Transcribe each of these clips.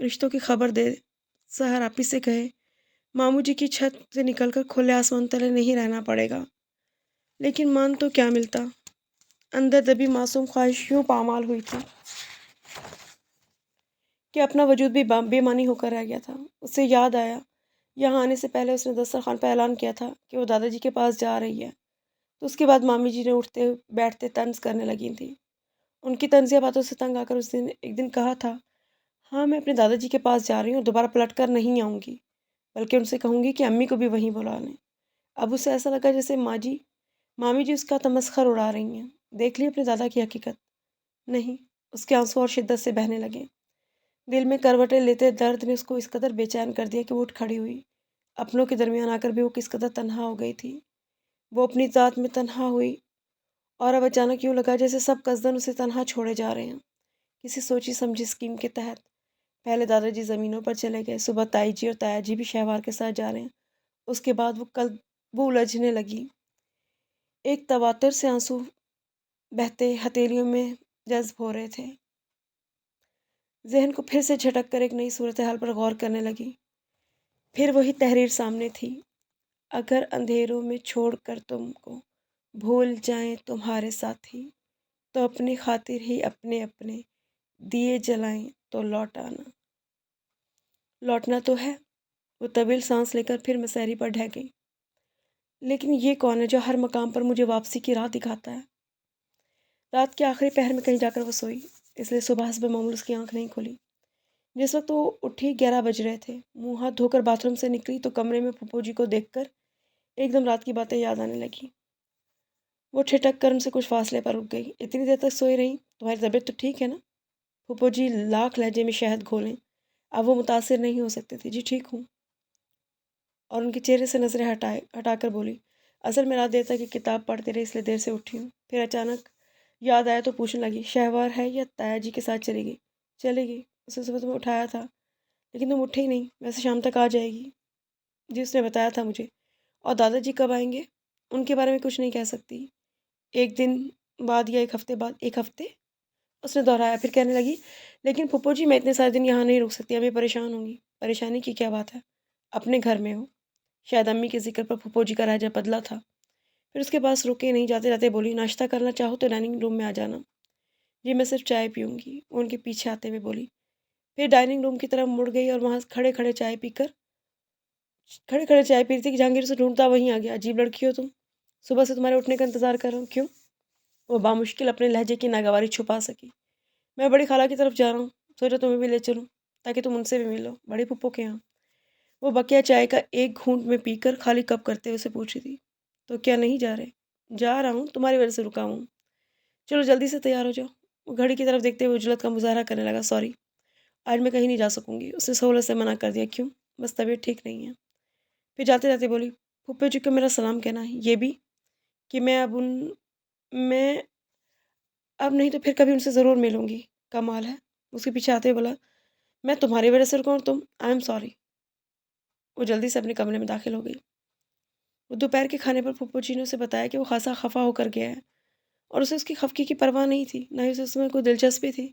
رشتوں کی خبر دے، سحر آپی سے کہے ماموں جی کی چھت سے نکل کر کھلے آسمان تلے نہیں رہنا پڑے گا۔ لیکن مان تو کیا ملتا، اندر دبی معصوم خواہش یوں پامال ہوئی تھی کہ اپنا وجود بھی بے معنی ہو کر رہ گیا تھا۔ اسے یاد آیا یہاں آنے سے پہلے اس نے دسترخوان پہ اعلان کیا تھا کہ وہ دادا جی کے پاس جا رہی ہے، تو اس کے بعد مامی جی نے اٹھتے بیٹھتے طنز کرنے لگی تھیں۔ ان کی طنزیہ باتوں سے تنگ آ کر اس نے ایک دن کہا تھا، ہاں میں اپنے دادا جی کے پاس جا رہی ہوں اور دوبارہ پلٹ کر نہیں آؤں گی، بلکہ ان سے کہوں گی کہ امی کو بھی وہیں بلا لیں۔ اب اسے ایسا لگا جیسے مامی جی اس کا تمسخر اڑا رہی ہیں۔ دیکھ لی اپنے دادا کی حقیقت؟ نہیں، اس کے آنسو اور شدت سے بہنے لگے۔ دل میں کروٹیں لیتے درد نے اس کو اس قدر بے چین کر دیا کہ وہ اٹھ کھڑی ہوئی۔ اپنوں کے درمیان آ کر بھی وہ کس قدر تنہا ہو گئی تھی۔ وہ اپنی ذات میں تنہا ہوئی اور اب اچانک یوں لگا جیسے سب قصدن اسے تنہا چھوڑے جا رہے ہیں، کسی سوچی سمجھی اسکیم کے تحت۔ پہلے دادا جی زمینوں پر چلے گئے، صبح تائی جی اور تایا جی بھی شہوار کے ساتھ جا رہے ہیں۔ اس کے بعد وہ الجھنے لگی، ایک تواتر سے آنسو بہتے ہتھیلیوں میں جذب ہو رہے تھے۔ ذہن کو پھر سے جھٹک کر ایک نئی صورتحال پر غور کرنے لگی۔ پھر وہی تحریر سامنے تھی، اگر اندھیروں میں چھوڑ کر تم کو بھول جائیں تمہارے ساتھی، تو اپنی خاطر ہی اپنے اپنے دیے جلائیں تو لوٹنا تو ہے۔ وہ طویل سانس لے کر پھر مسیری پر ڈھہ گئی۔ لیکن یہ کون ہے جو ہر مقام پر مجھے واپسی کی راہ دکھاتا ہے؟ رات کے آخری پہر میں کہیں جا کر وہ سوئی، اس لیے صبح حسب معمول اس کی آنکھ نہیں کھلی۔ جس وقت وہ اٹھی 11 بج رہے تھے۔ منہ ہاتھ دھو کر باتھ روم سے نکلی تو کمرے میں پھپھو جی کو دیکھ کر ایک دم رات کی باتیں یاد آنے لگی۔ وہ ٹھٹک کر ان سے کچھ فاصلے پر رک گئی۔ اتنی دیر تک سوئی رہی؟ تمہاری طبیعت تو ٹھیک ہے نا؟ پھپھو جی لاکھ لہجے میں شہد گھولیں، اب وہ متاثر نہیں ہو سکتے تھے۔ جی ٹھیک ہوں۔ اور ان کے چہرے سے نظریں ہٹا کر بولی، اصل میں رات دیر تک یہ کتاب پڑھتے رہے اس لیے دیر سے اٹھی ہوں۔ پھر اچانک یاد آیا تو پوچھنے لگی، شہوار ہے یا تایا جی کے ساتھ چلی گئی؟ چلی گئی، اسے صبح تمہیں اٹھایا تھا لیکن تم اٹھے ہی نہیں، ویسے شام تک آ جائے گی۔ جی اس نے بتایا تھا مجھے۔ اور دادا جی کب آئیں گے؟ ان کے بارے میں کچھ نہیں کہہ سکتی۔ ایک دن بعد یا ایک ہفتے بعد۔ ایک ہفتے؟ اس نے دہرایا، پھر کہنے لگی، لیکن پھپھو جی میں اتنے سارے دن یہاں نہیں رک سکتی، امی پریشان ہوں گی۔ پریشانی کی کیا بات ہے؟ اپنے گھر میں ہو۔ شاید امی کے ذکر پر پھپھو جی کا لہجہ بدلا تھا۔ پھر اس کے پاس رکے نہیں، جاتے جاتے بولی، ناشتہ کرنا چاہو تو ڈائننگ روم میں آ جانا۔ جی میں صرف چائے پیوں گی، وہ ان کے پیچھے آتے ہوئے بولی۔ پھر ڈائننگ روم کی طرف مڑ گئی اور وہاں کھڑے کھڑے چائے پی رہی تھی کہ جہانگیر سے ڈھونڈتا وہیں آ گیا، عجیب لڑکی ہو تم، صبح سے تمہارے اٹھنے کا انتظار کر رہا ہوں۔ کیوں؟ وہ بامشکل اپنے لہجے کی ناگواری چھپا سکی۔ میں بڑی خالہ کی طرف جا رہا ہوں، سوچا تمہیں بھی لے چلوں تاکہ تم ان سے بھی ملو، بڑی پھپھو کے یہاں۔ وہ بقیہ چائے کا ایک گھونٹ میں پی کر خالی کپ کرتے ہوئے سے پوچھی تھی، تو کیا نہیں جا رہے؟ جا رہا ہوں، تمہاری وجہ سے رکا ہوں۔ چلو جلدی سے تیار ہو جاؤ۔ وہ گھڑی کی طرف دیکھتے ہوئے عجلت کا مظاہرہ کرنے لگا، سوری آج میں کہیں نہیں جا سکوں گی۔ اس نے سہولت سے منع کر دیا، کیوں؟ بس طبیعت ٹھیک نہیں ہے۔ پھر جاتے جاتے بولی، پھپھو جی کو میرا سلام کہنا، یہ بھی کہ میں اب نہیں تو پھر کبھی ان سے ضرور ملوں گی۔ کمال ہے، اس کے پیچھے آتے ہوئے بولا، میں تمہاری وجہ سے رکا ہوں، آئی ایم سوری۔ وہ جلدی سے اپنے کمرے میں داخل ہو گئی۔ وہ دوپہر کے کھانے پر پھپھو جی نے اسے بتایا کہ وہ خاصا خفا ہو کر گیا ہے اور اسے اس کی خفگی کی پرواہ نہیں تھی، نہ ہی اسے اس میں کوئی دلچسپی تھی،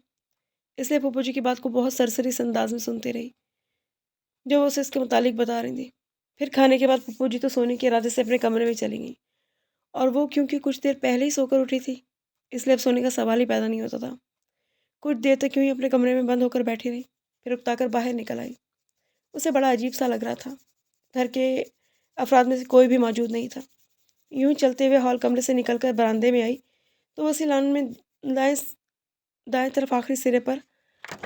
اس لیے پھپھو جی کی بات کو بہت سرسری سے انداز میں سنتی رہی جو وہ اسے اس کے متعلق بتا رہی تھی۔ پھر کھانے کے بعد پھپھو جی تو سونے کے ارادے سے اپنے کمرے میں چلی گئیں، اور وہ کیونکہ کچھ دیر پہلے ہی سو کر اٹھی تھی اس لیے اب سونے کا سوال ہی پیدا نہیں ہوتا تھا۔ کچھ دیر تک کیوں ہی اپنے کمرے میں بند ہو کر بیٹھی رہی، پھر اکتا کر باہر نکل آئی۔ اسے بڑا عجیب سا لگ رہا تھا، گھر کے افراد میں سے کوئی بھی موجود نہیں تھا۔ یوں ہی چلتے ہوئے ہال کمرے سے نکل کر برآمدے میں آئی تو وسیع لان میں دائیں طرف آخری سرے پر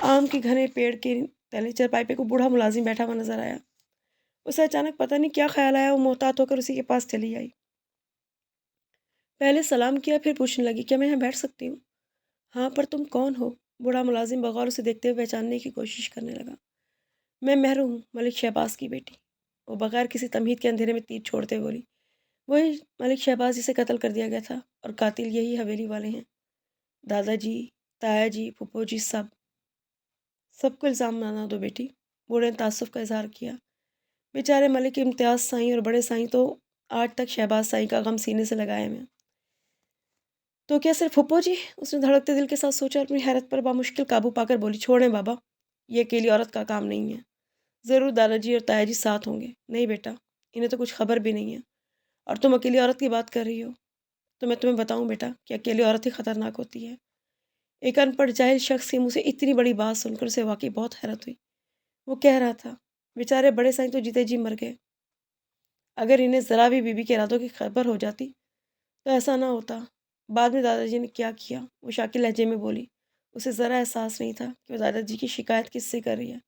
آم کے گھنے پیڑ کے تلے چرپائی پہ کو بوڑھا ملازم بیٹھا ہوا نظر آیا۔ اسے اچانک پتہ نہیں کیا خیال آیا، وہ محتاط ہو کر اسی کے پاس چلی آئی۔ پہلے سلام کیا، پھر پوچھنے لگی، کیا میں یہاں بیٹھ سکتی ہوں؟ ہاں، پر تم کون ہو؟ بوڑھا ملازم بغور اسے دیکھتے ہوئے پہچاننے کی کوشش کرنے لگا۔ میں مہرو ہوں، ملک شہباز کی بیٹی۔ وہ بغیر کسی تمہید کے اندھیرے میں تیر چھوڑتے بولی، وہی ملک شہباز جسے قتل کر دیا گیا تھا، اور قاتل یہی حویلی والے ہیں، دادا جی، تایا جی، پھپھو جی، سب کو الزام نہ دو بیٹی۔ بوڑھے نے تعصب کا اظہار کیا۔ بیچارے ملک امتیاز سائیں اور بڑے سائیں تو آج تک شہباز سائیں کا غم سینے سے لگائے میں۔ تو کیا صرف پھپھو جی؟ اس نے دھڑکتے دل کے ساتھ سوچا اور اپنی حیرت پر بامشکل قابو پا کر بولی، چھوڑیں بابا، یہ اکیلی عورت کا کام نہیں ہے۔ ضرور دادا جی اور تایا جی ساتھ ہوں گے۔ نہیں بیٹا، انہیں تو کچھ خبر بھی نہیں ہے، اور تم اکیلی عورت کی بات کر رہی ہو۔ تو میں تمہیں بتاؤں بیٹا کہ اکیلی عورت ہی خطرناک ہوتی ہے۔ ایک ان پڑھ جاہل شخص کے منہ سے اتنی بڑی بات سن کر اسے واقعی بہت حیرت ہوئی۔ وہ کہہ رہا تھا، بیچارے بڑے سائیں تو جیتے جی مر گئے۔ اگر انہیں ذرا بھی بی بی کے ارادوں کی خبر ہو جاتی تو ایسا نہ ہوتا۔ بعد میں دادا جی نے کیا کیا، وہ شاکر لہجے میں بولی۔ اسے ذرا احساس نہیں تھا کہ وہ دادا جی کی شکایت کس سے کر رہی ہے۔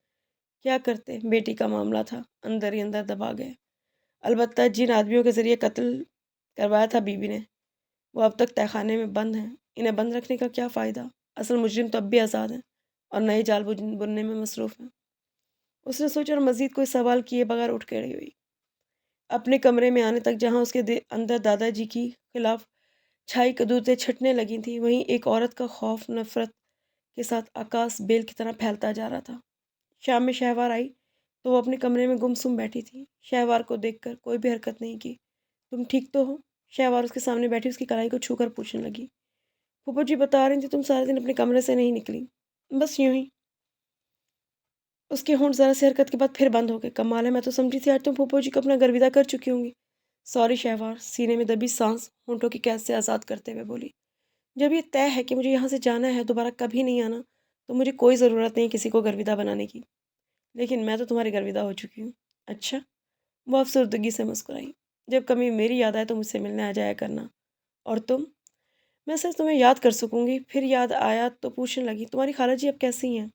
کیا کرتے، بیٹی کا معاملہ تھا، اندر ہی اندر دبا گئے۔ البتہ جن آدمیوں کے ذریعے قتل کروایا تھا بی بی نے، وہ اب تک تہہ خانے میں بند ہیں۔ انہیں بند رکھنے کا کیا فائدہ؟ اصل مجرم تو اب بھی آزاد ہیں اور نئے جال بننے میں مصروف ہیں۔ اس نے سوچا اور مزید کوئی سوال کیے بغیر اٹھ کھڑی ہوئی۔ اپنے کمرے میں آنے تک جہاں اس کے اندر دادا جی کی خلاف چھائی قدوتیں چھٹنے لگی تھیں، وہیں ایک عورت کا خوف نفرت کے ساتھ آکاش بیل کی طرح پھیلتا جا رہا تھا۔ شام میں شہوار آئی تو وہ اپنے کمرے میں گم سم بیٹھی تھی۔ شہوار کو دیکھ کر کوئی بھی حرکت نہیں کی۔ تم ٹھیک تو ہو؟ شہوار اس کے سامنے بیٹھی اس کی کلائی کو چھو کر پوچھنے لگی۔ پھوپھو جی بتا رہی تھی تم سارے دن اپنے کمرے سے نہیں نکلی۔ بس یوں ہی۔ اس کے ہونٹ ذرا سی حرکت کے بعد پھر بند ہو گئے۔ کمال ہے، میں تو سمجھی تھی آج تم پھوپھو جی کو اپنا گرویدہ کر چکی ہوں گی۔ سوری شہوار، سینے میں دبی سانس ہونٹوں کی قید سے آزاد کرتے ہوئے بولی۔ جب یہ طے ہے کہ مجھے یہاں سے جانا ہے، دوبارہ کبھی نہیں آنا، تو مجھے کوئی ضرورت نہیں کسی کو گرویدہ بنانے کی۔ لیکن میں تو تمہاری گرویدہ ہو چکی ہوں۔ اچھا؟ وہ افسردگی سے مسکرائی۔ جب کبھی میری یاد آئے تو مجھ سے ملنے آ جایا کرنا۔ اور تم؟ میں صرف تمہیں یاد کر سکوں گی۔ پھر یاد آیا تو پوچھنے لگی، تمہاری خالہ جی اب کیسی ہیں؟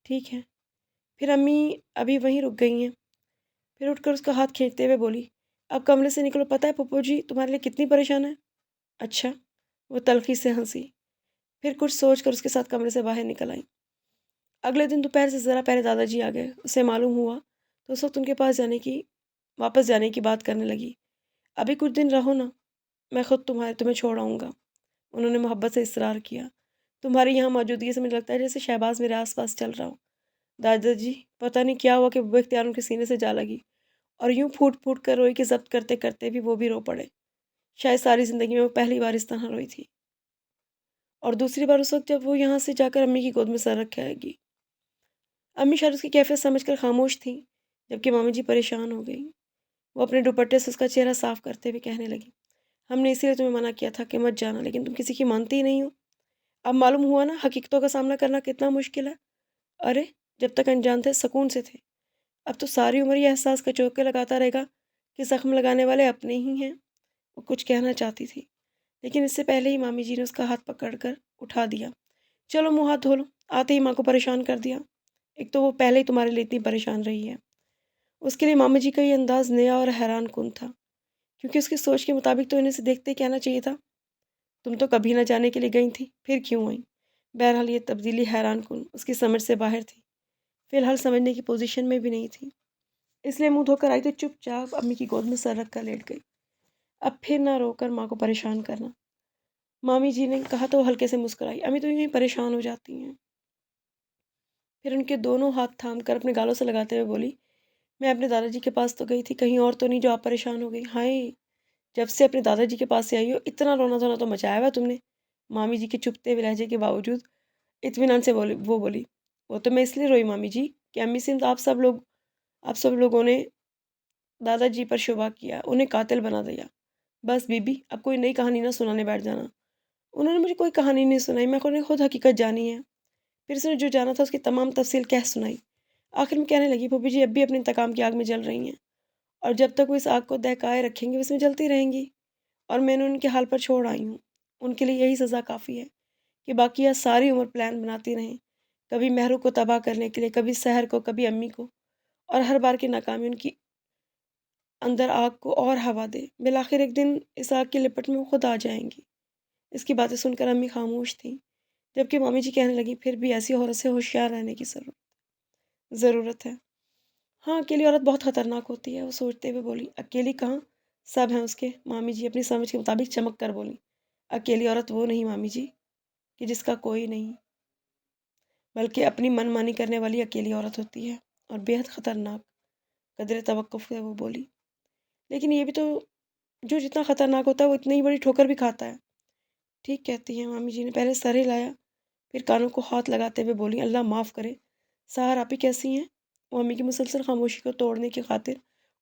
ٹھیک ہے۔ پھر امی ابھی وہیں رک گئی ہیں؟ پھر اٹھ کر اس کا ہاتھ کھینچتے ہوئے بولی، اب کمرے سے نکلو، پتہ ہے پھوپھو جی تمہارے لیے کتنی پریشان ہے؟ اچھا؟ وہ تلخی سے ہنسی، پھر کچھ سوچ کر اس کے ساتھ کمرے سے باہر نکل آئی۔ اگلے دن دوپہر سے ذرا پہلے دادا جی آ گئے۔ اسے معلوم ہوا تو اس وقت ان کے پاس واپس جانے کی بات کرنے لگی۔ ابھی کچھ دن رہو نا، میں خود تمہیں چھوڑ آؤں گا۔ انہوں نے محبت سے اصرار کیا۔ تمہاری یہاں موجودگی سے مجھے لگتا ہے جیسے شہباز میرے آس پاس چل رہا ہو۔ دادا جی پتہ نہیں کیا ہوا کہ وہ اختیار ان کے سینے سے جا لگی اور یوں پھوٹ پھوٹ کر روئی کہ ضبط کرتے کرتے بھی وہ بھی رو پڑے۔ شاید ساری زندگی میں وہ پہلی بار اس طرح روئی تھی، اور دوسری بار اس وقت جب وہ یہاں سے جا کر امی کی گود میں سر رکھے گی۔ امی شاید اس کی کیفیت سمجھ کر خاموش تھیں، جبکہ مامی جی پریشان ہو گئی۔ وہ اپنے دوپٹے سے اس کا چہرہ صاف کرتے ہوئے کہنے لگی، ہم نے اسی لیے تمہیں منع کیا تھا کہ مت جانا، لیکن تم کسی کی مانتی ہی نہیں ہو۔ اب معلوم ہوا نا حقیقتوں کا سامنا کرنا کتنا مشکل ہے۔ ارے جب تک انجان تھے سکون سے تھے، اب تو ساری عمر یہ احساس کا چوکے لگاتا رہے گا کہ زخم لگانے والے اپنے ہی ہیں۔ وہ کچھ کہنا چاہتی تھی، لیکن اس سے پہلے ہی مامی جی نے اس کا ہاتھ پکڑ کر اٹھا دیا۔ چلو منہ ہاتھ دھو لو، آتے ہی ماں کو پریشان کر دیا۔ ایک تو وہ پہلے ہی تمہارے لیے اتنی پریشان رہی ہے۔ اس کے لیے مامی جی کا یہ انداز نیا اور حیران کن تھا، کیونکہ اس کی سوچ کے مطابق تو انہیں سے دیکھتے ہی کہنا چاہیے تھا، تم تو کبھی نہ جانے کے لیے گئی تھی، پھر کیوں آئیں؟ بہرحال یہ تبدیلی حیران کن، اس کی سمجھ سے باہر تھی، فی الحال سمجھنے کی پوزیشن میں بھی نہیں تھی۔ اس لیے منہ دھو کر آئی تو چپ چاپ امی کی گود میں سر رکھ کر لیٹ گئی۔ اب پھر نہ رو کر ماں کو پریشان کرنا۔ مامی جی نے کہا تو وہ ہلکے سے مسکرائی، امی تو یوں ہی پریشان ہو جاتی ہیں۔ پھر ان کے دونوں ہاتھ تھام کر اپنے گالوں سے لگاتے ہوئے بولی، میں اپنے دادا جی کے پاس تو گئی تھی، کہیں اور تو نہیں جو آپ پریشان ہو گئی؟ ہائے، جب سے اپنے دادا جی کے پاس سے آئی ہو اتنا رونا دھونا تو مچایا ہوا تم نے۔ مامی جی کے چپتے ہوئے لہجے کے باوجود اطمینان سے وہ بولی، وہ تو میں اس لیے روئی مامی جی کہ امی سندھ آپ سب لوگوں نے دادا جی پر شبہ کیا، انہیں قاتل بنا دیا۔ بس بی بی اب کوئی نئی کہانی نہ سنانے بیٹھ جانا۔ انہوں نے مجھے کوئی کہانی نہیں سنائی، میں خود حقیقت جانی ہے۔ پھر اس نے جو جانا تھا اس کی تمام تفصیل کہہ سنائی۔ آخر میں کہنے لگی، پھوپھی جی اب بھی اپنے انتقام کی آگ میں جل رہی ہیں، اور جب تک وہ اس آگ کو دہکائے رکھیں گے وہ اس میں جلتی رہیں گی، اور میں نے ان کے حال پر چھوڑ آئی ہوں۔ ان کے لیے یہی سزا کافی ہے کہ باقی یہ ساری عمر پلان بناتی رہیں، کبھی مہرو کو تباہ کرنے کے لیے، کبھی سحر کو، کبھی امی کو، اور ہر بار کی ناکامی ان کی اندر آگ کو اور ہوا دے۔ بالآخر ایک دن اس آگ کی لپٹ میں وہ خود آ جائیں گی۔ اس کی باتیں سن کر امی خاموش تھیں، جبکہ مامی جی کہنے لگی، پھر بھی ایسی عورت سے ہوشیار رہنے کی ضرورت ہے۔ ہاں اکیلی عورت بہت خطرناک ہوتی ہے، وہ سوچتے ہوئے بولی۔ اکیلی کہاں، سب ہیں اس کے۔ مامی جی اپنی سمجھ کے مطابق چمک کر بولی، اکیلی عورت وہ نہیں مامی جی کہ جس کا کوئی نہیں، بلکہ اپنی من مانی کرنے والی اکیلی عورت ہوتی ہے، اور بے حد خطرناک۔ قدر توقف سے وہ بولی، لیکن یہ بھی تو جو جتنا خطرناک ہوتا ہے وہ اتنی ہی بڑی ٹھوکر بھی کھاتا ہے۔ ٹھیک کہتی ہیں، مامی جی نے پہلے سر ہلایا، پھر کانوں کو ہاتھ لگاتے ہوئے بولی، اللہ معاف کرے، سحر آپی کیسی ہیں؟ وہ امی کی مسلسل خاموشی کو توڑنے کی خاطر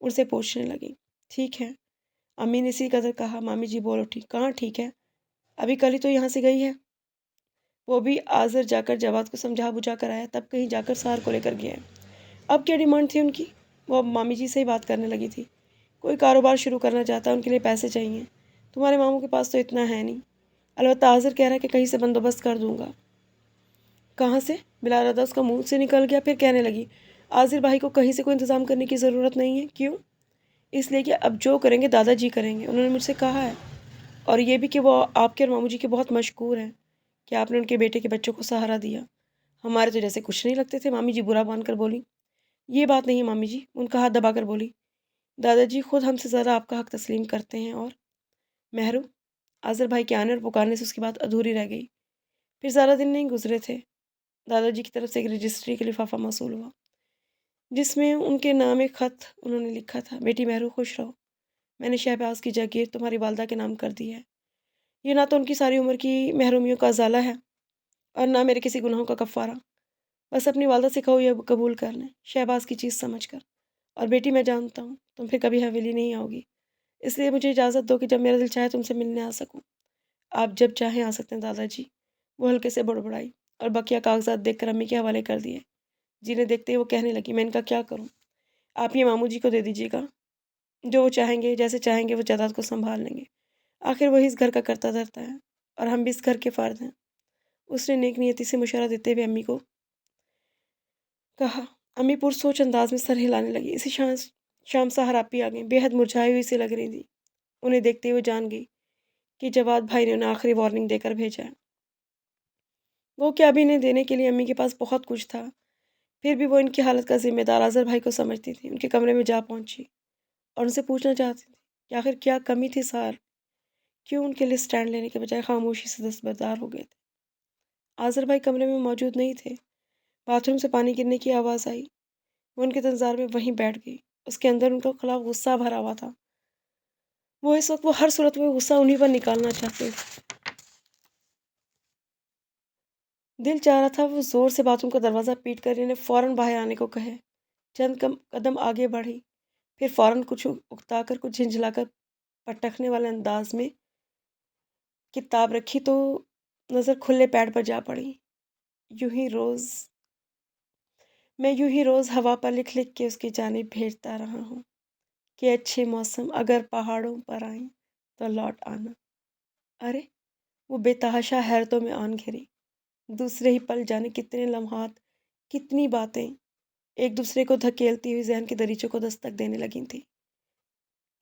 ان سے پوچھنے لگی۔ ٹھیک ہے، امی نے اسی قدر کہا۔ مامی جی بول اٹھی۔ کہاں ٹھیک ہے؟ ابھی کل ہی تو یہاں سے گئی ہے۔ وہ بھی آزر جا کر جواد کو سمجھا بجھا کر آیا، تب کہیں جا کر سحر کو لے کر گیا ہے۔ اب کیا ڈیمانڈ تھی ان کی؟ وہ اب مامی جی سے ہی بات کرنے لگی تھی۔ کوئی کاروبار شروع کرنا چاہتا ہے، ان کے لیے پیسے چاہیے۔ تمہارے ماموں کے پاس تو اتنا ہے نہیں، البتہ آزر کہہ رہا ہے کہ کہیں سے بندوبست کر دوں گا۔ کہاں سے؟ بلا ارادہ اس کا منہ سے نکل گیا، پھر کہنے لگی، آزر بھائی کو کہیں سے کوئی انتظام کرنے کی ضرورت نہیں ہے۔ کیوں؟ اس لیے کہ اب جو کریں گے دادا جی کریں گے، انہوں نے مجھ سے کہا ہے، اور یہ بھی کہ وہ آپ کے اور ماموں جی کے بہت مشکور ہیں کہ آپ نے ان کے بیٹے کے بچوں کو سہارا دیا۔ ہمارے تو جیسے کچھ نہیں لگتے تھے۔ مامی جی برا مان کر بولی۔ یہ بات نہیں ہے مامی جی، ان کا ہاتھ دبا کر بولی۔ دادا جی خود ہم سے زیادہ آپ کا حق تسلیم کرتے ہیں، اور مہرو، آزر بھائی کے آنے اور پکارنے سے اس کی بات ادھوری رہ گئی۔ پھر زیادہ دن نہیں گزرے تھے، دادا جی کی طرف سے ایک رجسٹری کا لفافہ موصول ہوا، جس میں ان کے نام ایک خط انہوں نے لکھا تھا۔ بیٹی مہرو، خوش رہو، میں نے شہباز کی جاگیر تمہاری والدہ کے نام کر دی ہے۔ یہ نہ تو ان کی ساری عمر کی محرومیوں کا ازالہ ہے، اور نہ میرے کسی گناہوں کا کفارہ۔ بس اپنی والدہ سے کہو یہ قبول کر لیں، شہباز کی چیز سمجھ کر۔ اور بیٹی میں جانتا ہوں تم پھر کبھی حویلی نہیں آؤ گی، اس لیے مجھے اجازت دو کہ جب میرا دل چاہے تم سے ملنے آ سکوں۔ آپ جب چاہیں آ سکتے ہیں دادا جی۔ وہ ہلکے سے بڑبڑائی اور بقیہ کاغذات دیکھ کر امی کے حوالے کر دیے۔ جنہیں دیکھتے ہی وہ کہنے لگی، میں ان کا کیا کروں؟ آپ یہ ماموں جی کو دے دیجیے گا، جو وہ چاہیں گے، جیسے چاہیں گے وہ جائیداد کو سنبھال لیں گے۔ آخر وہی اس گھر کا کرتا دھرتا ہے، اور ہم بھی اس گھر کے فرد ہیں۔ اس نے نیک نیتی سے مشورہ دیتے ہوئے امی کو کہا۔ امی پرسوچ انداز میں سر ہلانے لگی۔ اسی شام سحر آپی آ گئیں، بے حد مرجھائی ہوئی سی لگ رہی تھی۔ انہیں دیکھتے ہوئے جان گئی کہ جواد بھائی نے انہیں آخری وارننگ دے کر بھیجا ہے۔ وہ کیا ابھی انہیں دینے کے لیے امی کے پاس بہت کچھ تھا، پھر بھی وہ ان کی حالت کا ذمہ دار آزر بھائی کو سمجھتی تھی۔ ان کے کمرے میں جا پہنچی اور ان سے پوچھنا چاہتی تھی کہ آخر کیا کمی تھی سحر، کیوں ان کے لیے سٹینڈ لینے کے بجائے خاموشی سے دستبردار ہو گئے تھے۔ آزر بھائی کمرے میں موجود نہیں تھے۔ باتھ روم سے پانی گرنے کی آواز آئی۔ وہ ان کے انتظار میں وہیں بیٹھ گئی۔ اس کے اندر ان کے خلاف غصہ بھرا ہوا تھا۔ وہ اس وقت ہر صورت میں غصہ انہی پر نکالنا چاہتے تھے۔ دل چاہ رہا تھا وہ زور سے باتھ روم کا دروازہ پیٹ کر انہیں فوراً باہر آنے کو کہے۔ چند قدم آگے بڑھی، پھر فوراً کچھ اکتا کر، کچھ جھنجھلا کر پٹکنے والے انداز میں کتاب رکھی تو نظر کھلے پیڈ پر جا پڑی۔ میں یوں ہی روز ہوا پر لکھ لکھ کے اس کی جانب بھیجتا رہا ہوں کہ اچھے موسم اگر پہاڑوں پر آئیں تو لوٹ آنا۔ ارے وہ بے تحاشا حیرتوں میں آن گھری۔ دوسرے ہی پل جانے کتنے لمحات، کتنی باتیں ایک دوسرے کو دھکیلتی ہوئی ذہن کے دریچوں کو دستک دینے لگی تھیں۔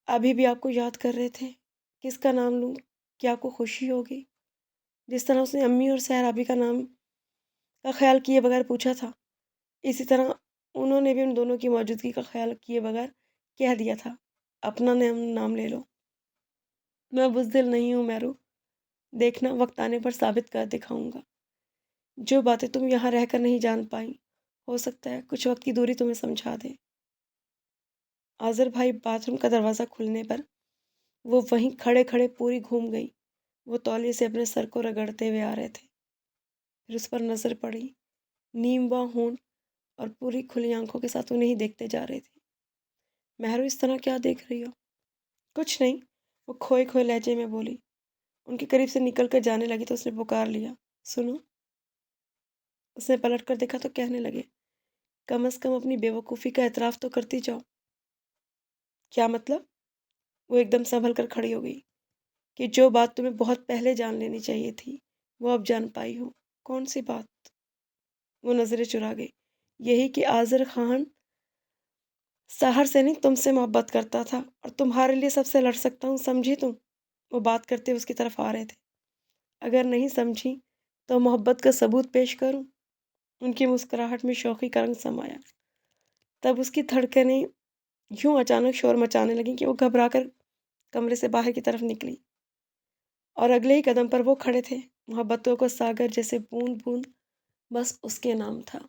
ابھی بھی آپ کو یاد کر رہے تھے، کس کا نام لوں کہ آپ کو خوشی ہوگی؟ جس طرح اس نے امی اور سحر آپی کا نام کا خیال کیے بغیر پوچھا تھا، اسی طرح انہوں نے بھی ان دونوں کی موجودگی کا خیال کیے بغیر کہہ دیا تھا، اپنا نام لے لو۔ میں بزدل نہیں ہوں مہرو، دیکھنا وقت آنے پر ثابت کر دکھاؤں گا۔ جو باتیں تم یہاں رہ کر نہیں جان پائی، ہو سکتا ہے کچھ وقت کی دوری تمہیں سمجھا دے۔ آزر بھائی باتھ روم کا دروازہ کھلنے پر وہ وہیں کھڑے کھڑے پوری گھوم گئی۔ وہ تولیے سے اپنے سر کو رگڑتے ہوئے آ رہے تھے۔ پھر اس پر نظر پڑی، نیم باں ہونٹ اور پوری کھلی آنکھوں کے ساتھ انہیں ہی دیکھتے جا رہی تھی۔ مہرو، اس طرح کیا دیکھ رہی ہو؟ کچھ نہیں، وہ کھوئے کھوئے لہجے میں بولی۔ ان کے قریب سے نکل کر جانے لگی تو اس نے پکار لیا، سنو۔ اس نے پلٹ کر دیکھا تو کہنے لگے، کم از کم اپنی بے وقوفی کا اعتراف تو کرتی جاؤ۔ کیا مطلب؟ وہ ایک دم سنبھل کر کھڑی ہو گئی، کہ جو بات تمہیں بہت پہلے جان لینی چاہیے تھی وہ اب جان پائی ہو۔ کون سی بات؟ وہ نظریں چرا گئی۔ یہی کہ آزر خان سحر سے نہیں تم سے محبت کرتا تھا، اور تمہارے لیے سب سے لڑ سکتا ہوں، سمجھی تم؟ وہ بات کرتے اس کی طرف آ رہے تھے۔ اگر نہیں سمجھی تو محبت کا ثبوت پیش کروں؟ ان کی مسکراہٹ میں شوخی کا رنگ سمایا۔ تب اس کی دھڑکنیں یوں اچانک شور مچانے لگیں کہ وہ گھبرا کر کمرے سے باہر کی طرف نکلی، اور اگلے ہی قدم پر وہ کھڑے تھے، محبتوں کا ساگر جیسے بوند بوند بس اس کے نام تھا۔